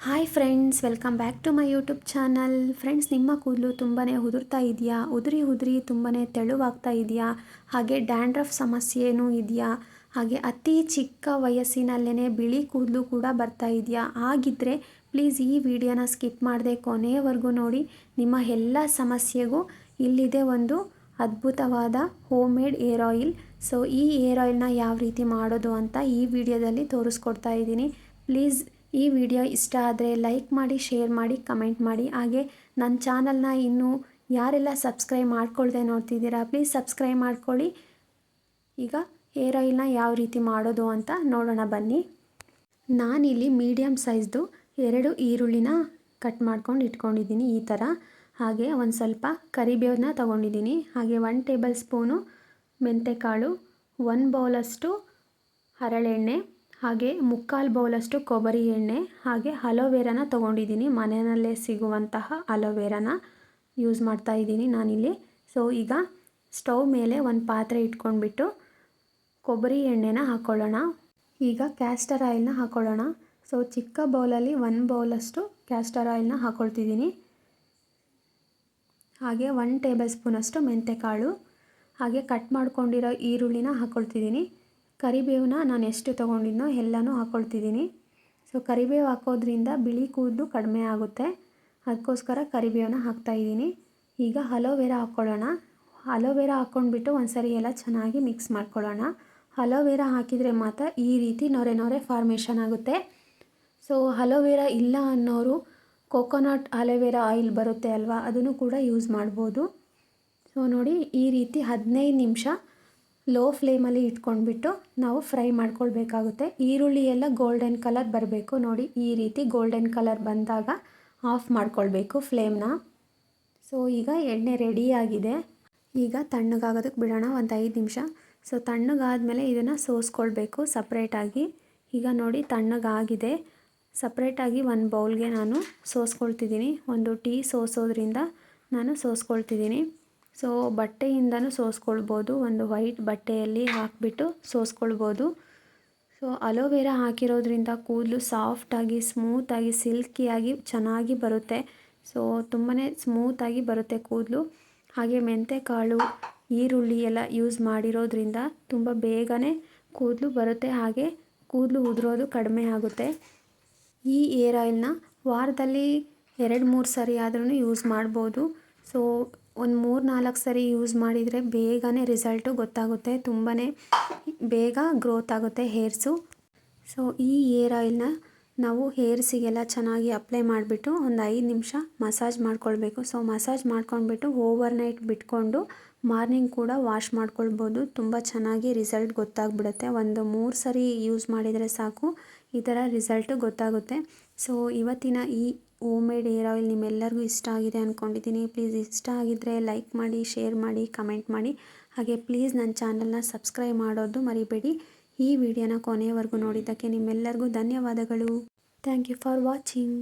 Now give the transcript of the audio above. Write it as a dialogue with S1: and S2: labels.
S1: Hi friends, welcome back to my YouTube channel. Friends, ನಿಮ್ಮ ಕೂದಲು ತುಂಬಾ ಉದುರ್ತಾ ಇದೆಯಾ? ಉದುರಿ ತುಂಬಾ ತೆಳುವಾಗ್ತಾ ಇದೆಯಾ? ಹಾಗೆ ಡ್ಯಾಂಡ್ರಫ್ ಸಮಸ್ಯೆನೂ ಇದೆಯಾ? ಹಾಗೆ ಅತಿ ಚಿಕ್ಕ ವಯಸ್ಸಿನಲ್ಲೇ ಬಿಳಿ ಕೂದಲು ಕೂಡ ಬರ್ತಾ ಇದೆಯಾ? ಹಾಗಿದ್ದರೆ ಪ್ಲೀಸ್ ಈ ವಿಡಿಯೋನ ಸ್ಕಿಪ್ ಮಾಡದೆ ಕೊನೆಯವರೆಗೂ ನೋಡಿ. ನಿಮ್ಮ ಎಲ್ಲ ಸಮಸ್ಯೆಗೂ ಇಲ್ಲಿದೆ ಒಂದು ಅದ್ಭುತವಾದ home made air oil. So ಈ ಏರ್ ಆಯಿಲ್ನ ಯಾವ ರೀತಿ ಮಾಡೋದು ಅಂತ ಈ ವಿಡಿಯೋದಲ್ಲಿ ತೋರಿಸ್ಕೊಡ್ತಾ ಇದ್ದೀನಿ. ಪ್ಲೀಸ್ ಈ ವಿಡಿಯೋ ಇಷ್ಟ ಆದರೆ ಲೈಕ್ ಮಾಡಿ, ಶೇರ್ ಮಾಡಿ, ಕಮೆಂಟ್ ಮಾಡಿ. ಹಾಗೆ ನನ್ನ ಚಾನಲ್ನ ಇನ್ನೂ ಯಾರೆಲ್ಲ ಸಬ್ಸ್ಕ್ರೈಬ್ ಮಾಡ್ಕೊಳ್ದೆ ನೋಡ್ತಿದ್ದೀರಾ, ಪ್ಲೀಸ್ ಸಬ್ಸ್ಕ್ರೈಬ್ ಮಾಡ್ಕೊಳ್ಳಿ. ಈಗ ಹೇರ್ ಆಯಿಲ್ನ ಯಾವ ರೀತಿ ಮಾಡೋದು ಅಂತ ನೋಡೋಣ ಬನ್ನಿ. ನಾನಿಲ್ಲಿ ಮೀಡಿಯಮ್ ಸೈಜ್ದು 2 ಈರುಳ್ಳಿನ ಕಟ್ ಮಾಡ್ಕೊಂಡು ಇಟ್ಕೊಂಡಿದ್ದೀನಿ ಈ ಥರ. ಹಾಗೆ ಒಂದು ಸ್ವಲ್ಪ ಕರಿಬೇವನ್ನ ತೊಗೊಂಡಿದ್ದೀನಿ. ಹಾಗೆ 1 ಟೇಬಲ್ ಸ್ಪೂನು ಮೆಂತೆಕಾಳು, 1 ಬೌಲಷ್ಟು ಹರಳೆಣ್ಣೆ, ಹಾಗೆ 3/4 ಬೌಲಷ್ಟು ಕೊಬ್ಬರಿ ಎಣ್ಣೆ, ಹಾಗೆ ಅಲೋವೆರಾನ ತೊಗೊಂಡಿದ್ದೀನಿ. ಮನೆಯಲ್ಲೇ ಸಿಗುವಂತಹ ಅಲೋವೆರಾನ ಯೂಸ್ ಮಾಡ್ತಾ ಇದ್ದೀನಿ ನಾನಿಲ್ಲಿ. ಸೊ ಈಗ ಸ್ಟವ್ ಮೇಲೆ ಒಂದು ಪಾತ್ರೆ ಇಟ್ಕೊಂಡ್ಬಿಟ್ಟು ಕೊಬ್ಬರಿ ಎಣ್ಣೆನ ಹಾಕ್ಕೊಳ್ಳೋಣ. ಈಗ ಕ್ಯಾಸ್ಟರ್ ಆಯಿಲ್ನ ಹಾಕ್ಕೊಳ್ಳೋಣ. ಸೊ ಚಿಕ್ಕ ಬೌಲಲ್ಲಿ 1 ಬೌಲಷ್ಟು ಕ್ಯಾಸ್ಟರ್ ಆಯಿಲ್ನ ಹಾಕ್ಕೊಳ್ತಿದ್ದೀನಿ. ಹಾಗೆ 1 ಟೇಬಲ್ ಸ್ಪೂನಷ್ಟು ಮೆಂತೆಕಾಳು, ಹಾಗೆ ಕಟ್ ಮಾಡ್ಕೊಂಡಿರೋ ಈರುಳ್ಳಿನ ಹಾಕ್ಕೊಳ್ತಿದ್ದೀನಿ. ಕರಿಬೇವನ್ನ ನಾನು ಎಷ್ಟು ತೊಗೊಂಡಿದ್ನೋ ಎಲ್ಲನೂ ಹಾಕ್ಕೊಳ್ತಿದ್ದೀನಿ. ಸೊ ಕರಿಬೇವು ಹಾಕೋದ್ರಿಂದ ಬಿಳಿ ಕೂದಲು ಕಡಿಮೆ ಆಗುತ್ತೆ, ಅದಕ್ಕೋಸ್ಕರ ಕರಿಬೇವನ್ನ ಹಾಕ್ತಾಯಿದ್ದೀನಿ. ಈಗ ಅಲೋವೆರಾ ಹಾಕ್ಕೊಳ್ಳೋಣ. ಅಲೋವೆರಾ ಹಾಕ್ಕೊಂಡ್ಬಿಟ್ಟು ಒಂದು ಸರಿ ಎಲ್ಲ ಚೆನ್ನಾಗಿ ಮಿಕ್ಸ್ ಮಾಡ್ಕೊಳ್ಳೋಣ. ಅಲೋವೆರಾ ಹಾಕಿದರೆ ಮಾತ್ರ ಈ ರೀತಿ ನೊರೆ ಫಾರ್ಮೇಷನ್ ಆಗುತ್ತೆ. ಸೊ ಅಲೋವೆರಾ ಇಲ್ಲ ಅನ್ನೋರು ಕೋಕೋನಟ್ ಅಲೋವೆರಾ ಆಯಿಲ್ ಬರುತ್ತೆ ಅಲ್ವಾ, ಅದನ್ನು ಕೂಡ ಯೂಸ್ ಮಾಡ್ಬೋದು. ಸೊ ನೋಡಿ, ಈ ರೀತಿ 15 ನಿಮಿಷ ಲೋ ಫ್ಲೇಮಲ್ಲಿ ಇಟ್ಕೊಂಡ್ಬಿಟ್ಟು ನಾವು ಫ್ರೈ ಮಾಡ್ಕೊಳ್ಬೇಕಾಗುತ್ತೆ. ಈರುಳ್ಳಿ ಎಲ್ಲ ಗೋಲ್ಡನ್ ಕಲರ್ ಬರಬೇಕು. ನೋಡಿ, ಈ ರೀತಿ ಗೋಲ್ಡನ್ ಕಲರ್ ಬಂದಾಗ ಆಫ್ ಮಾಡ್ಕೊಳ್ಬೇಕು ಫ್ಲೇಮ್ನ. ಸೊ ಈಗ ಎಣ್ಣೆ ರೆಡಿಯಾಗಿದೆ. ಈಗ ತಣ್ಣಗಾಗೋದಕ್ಕೆ ಬಿಡೋಣ ಒಂದು 5 ನಿಮಿಷ. ಸೊ ತಣ್ಣಗಾದಮೇಲೆ ಇದನ್ನು ಸೋಸ್ಕೊಳ್ಬೇಕು ಸಪ್ರೇಟಾಗಿ. ಈಗ ನೋಡಿ ತಣ್ಣಗಾಗಿದೆ. ಸಪ್ರೇಟಾಗಿ ಒಂದು ಬೌಲ್ಗೆ ನಾನು ಸೋಸ್ಕೊಳ್ತಿದ್ದೀನಿ. ಒಂದು ಟೀ ಸೋಸೋದ್ರಿಂದ ನಾನು ಸೋಸ್ಕೊಳ್ತಿದ್ದೀನಿ. ಸೊ ಬಟ್ಟೆಯಿಂದನೂ ಸೋಸ್ಕೊಳ್ಬೋದು, ಒಂದು ವೈಟ್ ಬಟ್ಟೆಯಲ್ಲಿ ಹಾಕಿಬಿಟ್ಟು ಸೋಸ್ಕೊಳ್ಬೋದು. ಸೊ ಅಲೋವೆರಾ ಹಾಕಿರೋದ್ರಿಂದ ಕೂದಲು ಸಾಫ್ಟಾಗಿ, ಸ್ಮೂತಾಗಿ, ಸಿಲ್ಕಿಯಾಗಿ ಚೆನ್ನಾಗಿ ಬರುತ್ತೆ. ಸೊ ತುಂಬಾ ಸ್ಮೂತಾಗಿ ಬರುತ್ತೆ ಕೂದಲು. ಹಾಗೆ ಮೆಂತೆಕಾಳು, ಈರುಳ್ಳಿ ಎಲ್ಲ ಯೂಸ್ ಮಾಡಿರೋದ್ರಿಂದ ತುಂಬ ಬೇಗನೆ ಕೂದಲು ಬರುತ್ತೆ. ಹಾಗೆ ಕೂದಲು ಉದುರೋದು ಕಡಿಮೆ ಆಗುತ್ತೆ. ಈ ಏರ್ ಆಯಿಲ್ನ ವಾರದಲ್ಲಿ 2-3 ಸರಿ ಆದ್ರೂ ಯೂಸ್ ಮಾಡ್ಬೋದು. ಸೊ ಒಂದು 3-4 ಸರಿ ಯೂಸ್ ಮಾಡಿದರೆ ಬೇಗನೆ ರಿಸಲ್ಟು ಗೊತ್ತಾಗುತ್ತೆ. ತುಂಬಾ ಬೇಗ ಗ್ರೋತ್ ಆಗುತ್ತೆ ಹೇರ್ಸು. ಸೊ ಈ ಏರ್ ಆಯಿಲ್ನ ನಾವು ಹೇರ್ಸಿಗೆಲ್ಲ ಚೆನ್ನಾಗಿ ಅಪ್ಲೈ ಮಾಡಿಬಿಟ್ಟು ಒಂದು 5 ನಿಮಿಷ ಮಸಾಜ್ ಮಾಡ್ಕೊಳ್ಬೇಕು. ಸೊ ಮಸಾಜ್ ಮಾಡ್ಕೊಂಡ್ಬಿಟ್ಟು ಓವರ್ನೈಟ್ ಬಿಟ್ಕೊಂಡು ಮಾರ್ನಿಂಗ್ ಕೂಡ ವಾಶ್ ಮಾಡ್ಕೊಳ್ಬೋದು. ತುಂಬ ಚೆನ್ನಾಗಿ ರಿಸಲ್ಟ್ ಗೊತ್ತಾಗ್ಬಿಡುತ್ತೆ. ಒಂದು 3 ಸರಿ ಯೂಸ್ ಮಾಡಿದರೆ ಸಾಕು, ಈ ಥರ ರಿಸಲ್ಟು ಗೊತ್ತಾಗುತ್ತೆ. ಸೊ ಇವತ್ತಿನ ಈ ಹೋಮ್ ಮೇಡ್ ಏರ್ ಆಯಿಲ್ ನಿಮ್ಮೆಲ್ಲರಿಗೂ ಇಷ್ಟ ಆಗಿದೆ ಅಂದ್ಕೊಂಡಿದ್ದೀನಿ. ಪ್ಲೀಸ್ ಇಷ್ಟ ಆಗಿದ್ದರೆ ಲೈಕ್ ಮಾಡಿ, ಶೇರ್ ಮಾಡಿ, ಕಮೆಂಟ್ ಮಾಡಿ. ಹಾಗೆ ಪ್ಲೀಸ್ ನನ್ನ ಚಾನಲ್ನ ಸಬ್ಸ್ಕ್ರೈಬ್ ಮಾಡೋದು ಮರಿಬೇಡಿ. ಈ ವಿಡಿಯೋನ ಕೊನೆಯವರೆಗೂ ನೋಡಿದ್ದಕ್ಕೆ ನಿಮ್ಮೆಲ್ಲರಿಗೂ ಧನ್ಯವಾದಗಳು. Thank you for watching.